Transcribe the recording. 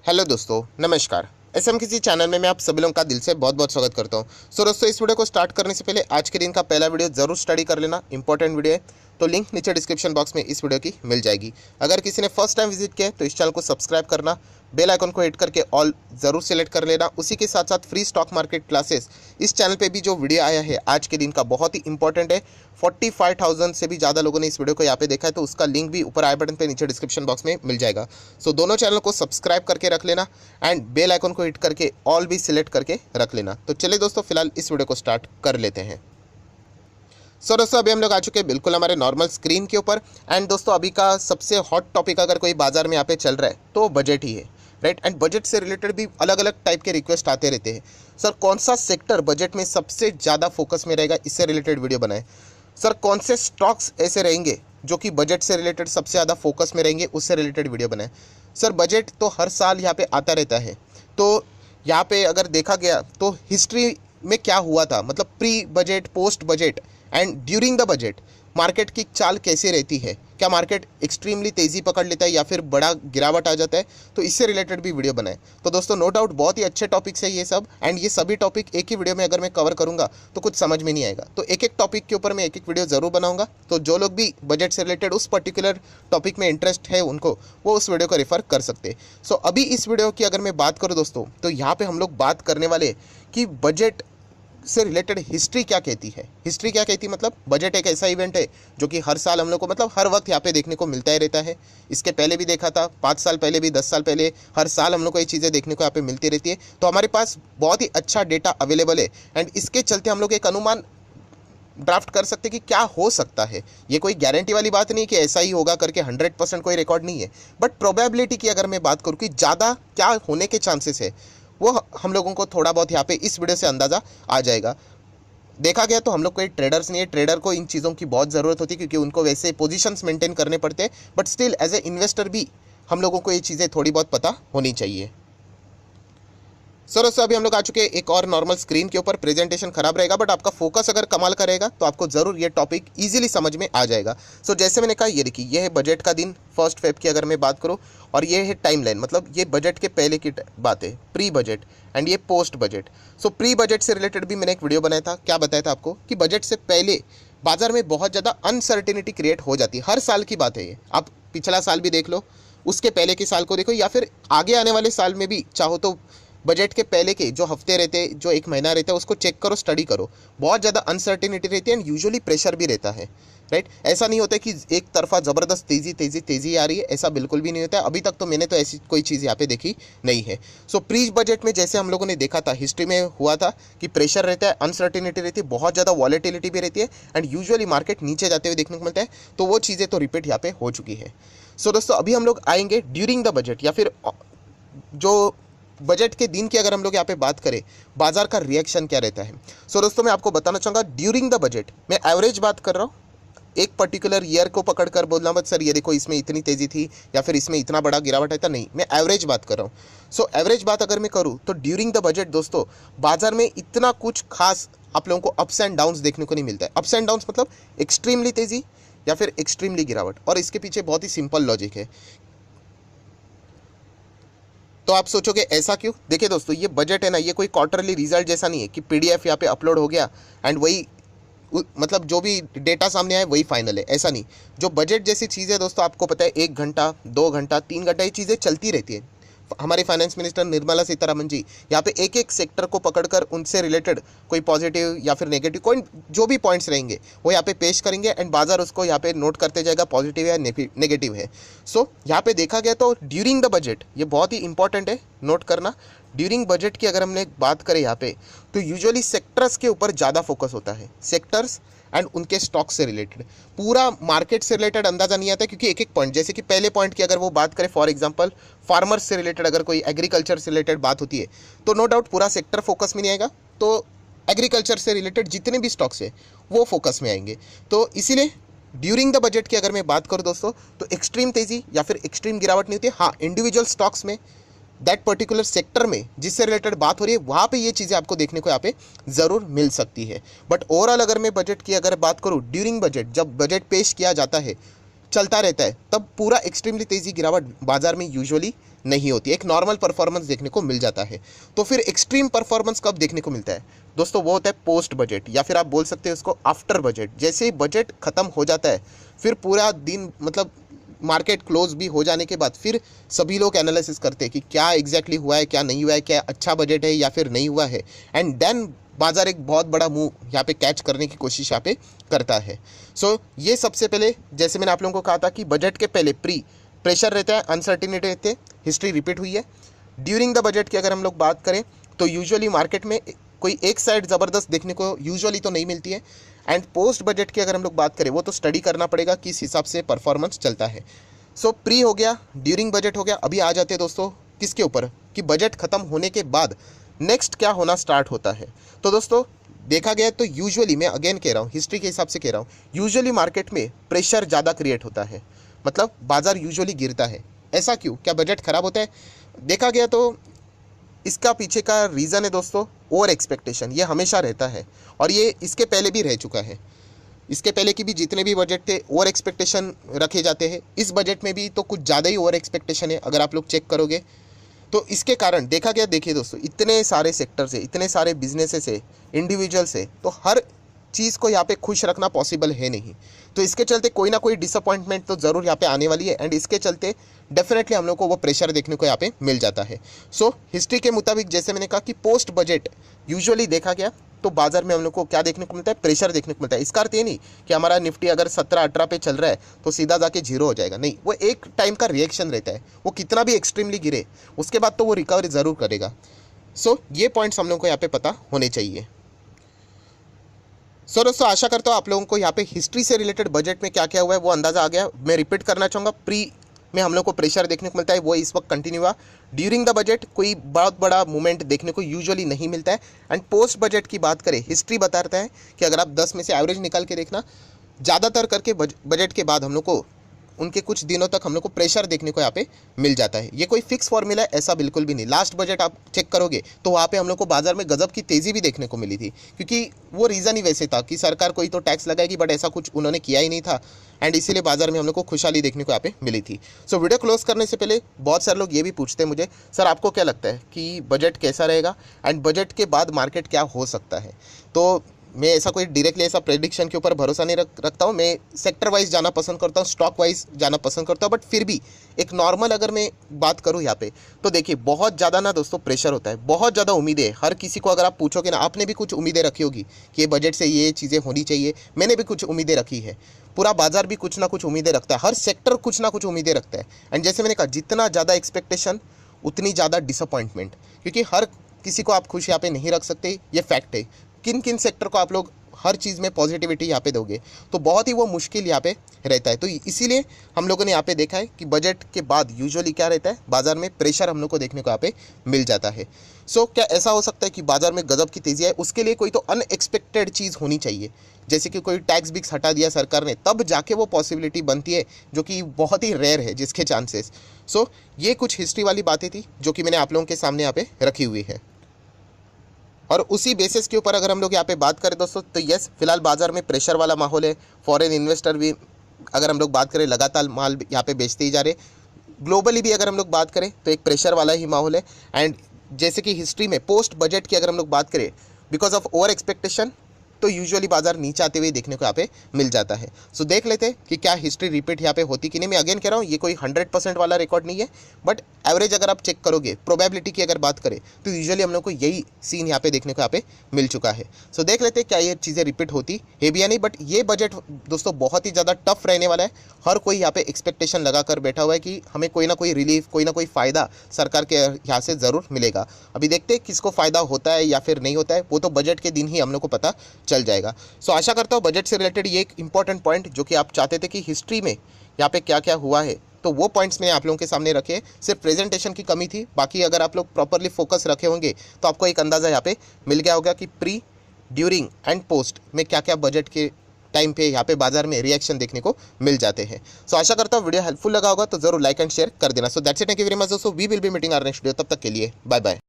Hello दोस्तों, नमस्कार। SM किसी चैनल में मैं आप सभी लोगों का दिल से बहुत बहुत स्वागत करता हूं। दोस्तों, इस वीडियो को स्टार्ट करने से पहले आज के दिन का पहला वीडियो जरूर स्टडी कर लेना, इंपॉर्टेंट वीडियो है। तो लिंक नीचे डिस्क्रिप्शन बॉक्स में इस वीडियो की मिल जाएगी। अगर किसी ने फर्स्ट टाइम विजिट किया है तो इस चैनल को सब्सक्राइब करना, बेल आइकन को हिट करके ऑल जरूर सेलेक्ट कर लेना। उसी के साथ साथ फ्री स्टॉक मार्केट क्लासेस इस चैनल पे भी जो वीडियो आया है आज के दिन का बहुत ही इंपॉर्टेंट है। 45,000 से भी ज़्यादा लोगों ने इस वीडियो को यहाँ पे देखा है, तो उसका लिंक भी ऊपर आई बटन पे नीचे डिस्क्रिप्शन बॉक्स में मिल जाएगा। सो दोनों चैनल को सब्सक्राइब करके रख लेना एंड बेल आइकन को हिट करके ऑल भी सिलेक्ट करके रख लेना। तो चलिए दोस्तों, फिलहाल इस वीडियो को स्टार्ट कर लेते हैं। दोस्तों, अभी हम लोग आ चुके हैं बिल्कुल हमारे नॉर्मल स्क्रीन के ऊपर। एंड दोस्तों, अभी का सबसे हॉट टॉपिक अगर कोई बाजार में यहाँ पे चल रहा है तो बजट ही है, राइट। एंड बजट से रिलेटेड भी अलग अलग टाइप के रिक्वेस्ट आते रहते हैं। सर, कौन सा सेक्टर बजट में सबसे ज़्यादा फोकस में रहेगा, इससे रिलेटेड वीडियो बनाए। सर, कौन से स्टॉक्स ऐसे रहेंगे जो कि बजट से रिलेटेड सबसे ज़्यादा फोकस में रहेंगे, उससे रिलेटेड वीडियो बनाए। सर, बजट तो हर साल यहाँ पे आता रहता है, तो यहाँ पे अगर देखा गया तो हिस्ट्री में क्या हुआ था, मतलब pre budget, post budget and during the budget market की चाल कैसी रहती है, क्या मार्केट एक्सट्रीमली तेज़ी पकड़ लेता है या फिर बड़ा गिरावट आ जाता है, तो इससे रिलेटेड भी वीडियो बनाए। तो दोस्तों, नो डाउट बहुत ही अच्छे टॉपिक्स है ये सब। एंड ये सभी टॉपिक एक ही वीडियो में अगर मैं कवर करूंगा तो कुछ समझ में नहीं आएगा, तो एक एक टॉपिक के ऊपर मैं एक एक वीडियो ज़रूर बनाऊंगा। तो जो लोग भी बजट से रिलेटेड उस पर्टिकुलर टॉपिक में इंटरेस्ट है उनको वो उस वीडियो को रेफर कर सकते हैं। सो अभी इस वीडियो की अगर मैं बात करूँ दोस्तों, तो यहाँ पर हम लोग बात करने वाले कि बजट से रिलेटेड हिस्ट्री क्या कहती है। हिस्ट्री क्या कहती है मतलब बजट एक ऐसा इवेंट है जो कि हर साल हम लोग को, मतलब हर वक्त यहाँ पे देखने को मिलता ही रहता है। इसके पहले भी देखा था, 5 साल पहले भी, 10 साल पहले, हर साल हम लोग को ये चीज़ें देखने को यहाँ पे मिलती रहती है। तो हमारे पास बहुत ही अच्छा डेटा अवेलेबल है एंड इसके चलते हम लोग एक अनुमान ड्राफ्ट कर सकते हैं कि क्या हो सकता है। ये कोई गारंटी वाली बात नहीं कि ऐसा ही होगा करके 100% कोई रिकॉर्ड नहीं है, बट प्रोबेबिलिटी की अगर मैं बात करूँ कि ज़्यादा क्या होने के चांसेस है, वो हम लोगों को थोड़ा बहुत यहाँ पे इस वीडियो से अंदाज़ा आ जाएगा। देखा गया तो हम लोग कोई ट्रेडर्स नहीं है, ट्रेडर को इन चीज़ों की बहुत ज़रूरत होती है क्योंकि उनको वैसे पोजीशंस मेंटेन करने पड़ते हैं, but still as a investor भी हम लोगों को ये चीज़ें थोड़ी बहुत पता होनी चाहिए। दोस्तों, अभी हम लोग आ चुके हैं एक और नॉर्मल स्क्रीन के ऊपर। प्रेजेंटेशन खराब रहेगा बट आपका फोकस अगर कमाल करेगा तो आपको ज़रूर ये टॉपिक इजीली समझ में आ जाएगा। जैसे मैंने कहा, ये देखिए, ये है बजट का दिन 1 फेब की अगर मैं बात करूँ, और ये है टाइमलाइन, मतलब ये बजट के पहले की बात है, प्री बजट एंड ये पोस्ट बजट। प्री बजट से रिलेटेड भी मैंने एक वीडियो बनाया था। क्या बताया था आपको कि बजट से पहले बाजार में बहुत ज़्यादा अनसर्टेनिटी क्रिएट हो जाती है। हर साल की बात है ये, आप पिछला साल भी देख लो, उसके पहले के साल को देखो, या फिर आगे आने वाले साल में भी चाहो तो बजट के पहले के जो हफ्ते रहते हैं, जो एक महीना रहता है, उसको चेक करो, स्टडी करो। बहुत ज़्यादा अनसर्टेनिटी रहती है एंड यूजुअली प्रेशर भी रहता है, राइट। ऐसा नहीं होता कि एक तरफा ज़बरदस्त तेज़ी आ रही है, ऐसा बिल्कुल भी नहीं होता है। अभी तक तो मैंने तो ऐसी कोई चीज़ यहाँ पे देखी नहीं है। प्री बजट में जैसे हम लोगों ने देखा था, हिस्ट्री में हुआ था कि प्रेशर रहता है, अनसर्टेनिटी रहती है, बहुत ज़्यादा वॉलेटिलिटी भी रहती है एंड यूजुअली मार्केट नीचे जाते हुए देखने को मिलता है। तो वो चीज़ें तो रिपीट यहाँ पे हो चुकी है। दोस्तों, अभी हम लोग आएंगे ड्यूरिंग द बजट, या फिर जो बजट के दिन की अगर हम लोग यहाँ पे बात करें, बाजार का रिएक्शन क्या रहता है। दोस्तों, मैं आपको बताना चाहूँगा, ड्यूरिंग द बजट मैं एवरेज बात कर रहा हूँ, एक पर्टिकुलर ईयर को पकड़कर बोलना मत सर ये देखो इसमें इतनी तेज़ी थी या फिर इसमें इतना बड़ा गिरावट है, था नहीं, मैं एवरेज बात कर रहा हूँ। एवरेज बात अगर मैं करूँ तो ड्यूरिंग द बजट दोस्तों बाजार में इतना कुछ खास आप लोगों को अप्स एंड डाउन्स देखने को नहीं मिलता है। अप्स एंड डाउन्स मतलब एक्सट्रीमली तेज़ी या फिर एक्सट्रीमली गिरावट, और इसके पीछे बहुत ही सिंपल लॉजिक है। तो आप सोचोगे ऐसा क्यों? देखिए दोस्तों, ये बजट है ना, ये कोई क्वार्टरली रिजल्ट जैसा नहीं है कि पीडीएफ यहाँ पे अपलोड हो गया एंड वही मतलब जो भी डेटा सामने आए वही फाइनल है, ऐसा नहीं। जो बजट जैसी चीज़ है दोस्तों, आपको पता है 1 घंटा, 2 घंटा, 3 घंटा ये चीज़ें चलती रहती है। हमारे फाइनेंस मिनिस्टर निर्मला सीतारमण जी यहाँ पे एक एक सेक्टर को पकड़कर उनसे रिलेटेड कोई पॉजिटिव या फिर नेगेटिव कोई जो भी पॉइंट्स रहेंगे वो यहाँ पे पेश करेंगे एंड बाजार उसको यहाँ पे नोट करते जाएगा, पॉजिटिव है नेगेटिव है। यहाँ पे देखा गया तो ड्यूरिंग द बजट ये बहुत ही इंपॉर्टेंट है नोट करना। ड्यूरिंग बजट की अगर हमने बात करें यहाँ पे, तो यूजुअली सेक्टर्स के ऊपर ज़्यादा फोकस होता है, सेक्टर्स एंड उनके स्टॉक से रिलेटेड। पूरा मार्केट से रिलेटेड अंदाज़ा नहीं आता क्योंकि एक एक पॉइंट, जैसे कि पहले पॉइंट की अगर वो बात करें, फॉर एग्जांपल फार्मर्स से रिलेटेड अगर कोई एग्रीकल्चर से रिलेटेड बात होती है तो नो डाउट पूरा सेक्टर फोकस में नहीं आएगा, तो एग्रीकल्चर से रिलेटेड जितने भी स्टॉक्स है वो फोकस में आएंगे। तो इसीलिए ड्यूरिंग द बजट की अगर मैं बात करूँ दोस्तों, तो एक्सट्रीम तेज़ी या फिर एक्सट्रीम गिरावट नहीं होती है। हाँ, इंडिविजुअल स्टॉक्स में दैट पर्टिकुलर सेक्टर में जिससे रिलेटेड बात हो रही है वहाँ पे ये चीज़ें आपको देखने को यहाँ पे ज़रूर मिल सकती है। बट ओवरऑल अगर मैं बजट की अगर बात करूँ, ड्यूरिंग बजट जब बजट पेश किया जाता है चलता रहता है तब पूरा एक्सट्रीमली तेज़ी गिरावट बाजार में यूजुअली नहीं होती, एक नॉर्मल परफॉर्मेंस देखने को मिल जाता है। तो फिर एक्सट्रीम परफॉर्मेंस कब देखने को मिलता है दोस्तों? वो होता है पोस्ट बजट, या फिर आप बोल सकते हैं उसको आफ्टर बजट। जैसे ही बजट खत्म हो जाता है फिर पूरा दिन मतलब मार्केट क्लोज भी हो जाने के बाद फिर सभी लोग एनालिसिस करते हैं कि क्या एग्जैक्टली हुआ है, क्या नहीं हुआ है, क्या अच्छा बजट है या फिर नहीं हुआ है, एंड देन बाजार एक बहुत बड़ा मूव यहाँ पे कैच करने की कोशिश यहाँ पे करता है। सो ये सबसे पहले जैसे मैंने आप लोगों को कहा था कि बजट के पहले प्रेशर रहता है, अनसर्टिनिटी रहती है, हिस्ट्री रिपीट हुई है। ड्यूरिंग द बजट की अगर हम लोग बात करें तो यूजुअली मार्केट में कोई एक साइड ज़बरदस्त देखने को यूजुअली तो नहीं मिलती है। एंड पोस्ट बजट की अगर हम लोग बात करें वो तो स्टडी करना पड़ेगा किस हिसाब से परफॉर्मेंस चलता है। सो प्री हो गया, ड्यूरिंग बजट हो गया, अभी आ जाते हैं दोस्तों किसके ऊपर कि बजट खत्म होने के बाद नेक्स्ट क्या होना स्टार्ट होता है। तो दोस्तों देखा गया तो यूजुअली, मैं अगेन कह रहा हूँ, हिस्ट्री के हिसाब से कह रहा हूँ, यूजुअली मार्केट में प्रेशर ज़्यादा क्रिएट होता है, मतलब बाजार यूजुअली गिरता है। ऐसा क्यों? क्या बजट खराब होता है? देखा गया तो इसका पीछे का रीज़न है दोस्तों ओवर एक्सपेक्टेशन। ये हमेशा रहता है और ये इसके पहले भी रह चुका है। इसके पहले की भी जितने भी बजट थे ओवर एक्सपेक्टेशन रखे जाते हैं। इस बजट में भी तो कुछ ज़्यादा ही ओवर एक्सपेक्टेशन है अगर आप लोग चेक करोगे तो। इसके कारण देखा गया, देखिए दोस्तों, इतने सारे सेक्टर से, इतने सारे बिजनेसेस से, इंडिविजुअल से, तो हर चीज़ को यहाँ पे खुश रखना पॉसिबल है नहीं। तो इसके चलते कोई ना कोई डिसअपॉइंटमेंट तो ज़रूर यहाँ पे आने वाली है एंड इसके चलते डेफिनेटली हम लोग को वो प्रेशर देखने को यहाँ पे मिल जाता है। सो हिस्ट्री के मुताबिक जैसे मैंने कहा कि पोस्ट बजट यूजुअली देखा गया तो बाजार में हम लोग को क्या देखने को मिलता है? प्रेशर देखने को मिलता है। इसका अर्थ ये नहीं कि हमारा निफ्टी अगर 17-18 पे चल रहा है तो सीधा जाके जीरो हो जाएगा, नहीं, वो एक टाइम का रिएक्शन रहता है। वो कितना भी एक्सट्रीमली गिरे उसके बाद तो वो रिकवरी ज़रूर करेगा। सो ये पॉइंट्स हम लोग को यहाँ पे पता होने चाहिए। सो दोस्तों आशा करता हूँ आप लोगों को यहाँ पे हिस्ट्री से रिलेटेड बजट में क्या क्या हुआ है वो अंदाज़ा आ गया। मैं रिपीट करना चाहूँगा, प्री में हम लोग को प्रेशर देखने को मिलता है, वो इस वक्त कंटिन्यू हुआ। ड्यूरिंग द बजट कोई बहुत बड़ा मूवमेंट देखने को यूजुअली नहीं मिलता है। एंड पोस्ट बजट की बात करें, हिस्ट्री बताता है कि अगर आप 10 में से एवरेज निकाल के देखना, ज़्यादातर करके बजट के बाद हम लोग को उनके कुछ दिनों तक हम लोग को प्रेशर देखने को यहाँ पे मिल जाता है। ये कोई फिक्स फॉर्मूला है ऐसा बिल्कुल भी नहीं। लास्ट बजट आप चेक करोगे तो वहाँ पे हम लोग को बाजार में गजब की तेज़ी भी देखने को मिली थी, क्योंकि वो रीज़न ही वैसे था कि सरकार कोई तो टैक्स लगाएगी, बट ऐसा कुछ उन्होंने किया ही नहीं था एंड इसीलिए बाजार में हम लोग को खुशहाली देखने को यहाँ पे मिली थी। सो वीडियो क्लोज करने से पहले बहुत सारे लोग ये भी पूछते हैं मुझे, सर आपको क्या लगता है कि बजट कैसा रहेगा एंड बजट के बाद मार्केट क्या हो सकता है? तो मैं ऐसा कोई डायरेक्टली ऐसा प्रेडिक्शन के ऊपर भरोसा नहीं रखता हूँ। मैं सेक्टर वाइज जाना पसंद करता हूँ, स्टॉक वाइज जाना पसंद करता हूँ, बट फिर भी एक नॉर्मल अगर मैं बात करूँ यहाँ पे तो देखिए बहुत ज़्यादा ना दोस्तों प्रेशर होता है, बहुत ज़्यादा उम्मीदें। हर किसी को अगर आप पूछोगे ना, आपने भी कुछ उम्मीदें रखी होगी कि ये बजट से ये चीज़ें होनी चाहिए, मैंने भी कुछ उम्मीदें रखी है, पूरा बाजार भी कुछ ना कुछ उम्मीदें रखता है, हर सेक्टर कुछ ना कुछ उम्मीदें रखता है। एंड जैसे मैंने कहा, जितना ज़्यादा एक्सपेक्टेशन उतनी ज़्यादा डिसअपॉइंटमेंट, क्योंकि हर किसी को आप खुश यहाँ पे नहीं रख सकते, ये फैक्ट है। किन किन सेक्टर को आप लोग हर चीज़ में पॉजिटिविटी यहाँ पे दोगे तो बहुत ही वो मुश्किल यहाँ पे रहता है। तो इसीलिए हम लोगों ने यहाँ पे देखा है कि बजट के बाद यूजुअली क्या रहता है, बाजार में प्रेशर हम लोग को देखने को यहाँ पे मिल जाता है। सो क्या ऐसा हो सकता है कि बाजार में गजब की तेज़ी आए? उसके लिए कोई तो अनएक्सपेक्टेड चीज़ होनी चाहिए, जैसे कि कोई टैक्स बिक्स हटा दिया सरकार ने, तब जाके वो पॉसिबिलिटी बनती है, जो कि बहुत ही रेयर है जिसके चांसेस। सो ये कुछ हिस्ट्री वाली बातें थी जो कि मैंने आप लोगों के सामने यहाँ पे रखी हुई है। और उसी बेसिस के ऊपर अगर हम लोग यहाँ पे बात करें दोस्तों तो यस, फिलहाल बाजार में प्रेशर वाला माहौल है। फॉरेन इन्वेस्टर भी अगर हम लोग बात करें लगातार माल यहाँ पे बेचते ही जा रहे। ग्लोबली भी अगर हम लोग बात करें तो एक प्रेशर वाला ही माहौल है। एंड जैसे कि हिस्ट्री में पोस्ट बजट की अगर हम लोग बात करें, बिकॉज ऑफ ओवर एक्सपेक्टेशन तो यूजुअली बाजार नीचे आते हुए देखने को यहाँ पे मिल जाता है। सो देख लेते हैं कि क्या हिस्ट्री रिपीट यहाँ पे होती कि नहीं। मैं अगेन कह रहा हूँ ये कोई 100% वाला रिकॉर्ड नहीं है, बट एवरेज अगर आप चेक करोगे, प्रोबेबिलिटी की अगर बात करें तो यूजुअली हम लोग को यही सीन यहाँ पे देखने को यहाँ पे मिल चुका है। सो देख लेते हैं क्या ये चीज़ें रिपीट होती है भी या नहीं। बट ये बजट दोस्तों बहुत ही ज़्यादा टफ रहने वाला है। हर कोई यहाँ पे एक्सपेक्टेशन लगा कर बैठा हुआ है कि हमें कोई ना कोई रिलीफ, कोई ना कोई फ़ायदा सरकार के यहाँ से ज़रूर मिलेगा। अभी देखते हैं किसको फ़ायदा होता है या फिर नहीं होता है, वो तो बजट के दिन ही हम लोग को पता चल जाएगा। सो आशा करता हूँ बजट से रिलेटेड ये एक इंपॉर्टेंट पॉइंट जो कि आप चाहते थे कि हिस्ट्री में यहाँ पे क्या क्या हुआ है, तो वो पॉइंट्स मैंने आप लोगों के सामने रखे। सिर्फ प्रेजेंटेशन की कमी थी, बाकी अगर आप लोग प्रॉपरली फोकस रखे होंगे तो आपको एक अंदाज़ा यहाँ पे मिल गया होगा कि प्री, ड्यूरिंग एंड पोस्ट में क्या क्या बजट के टाइम पे यहाँ पे बाजार में रिएक्शन देखने को मिल जाते हैं। सो आशा करता हूँ वीडियो हेल्पफुल लगा होगा तो जरूर लाइक एंड शेयर कर देना। So that's it, thank you very much दोस्तों। We will be meeting our next video, तब तक के लिए बाय बाय।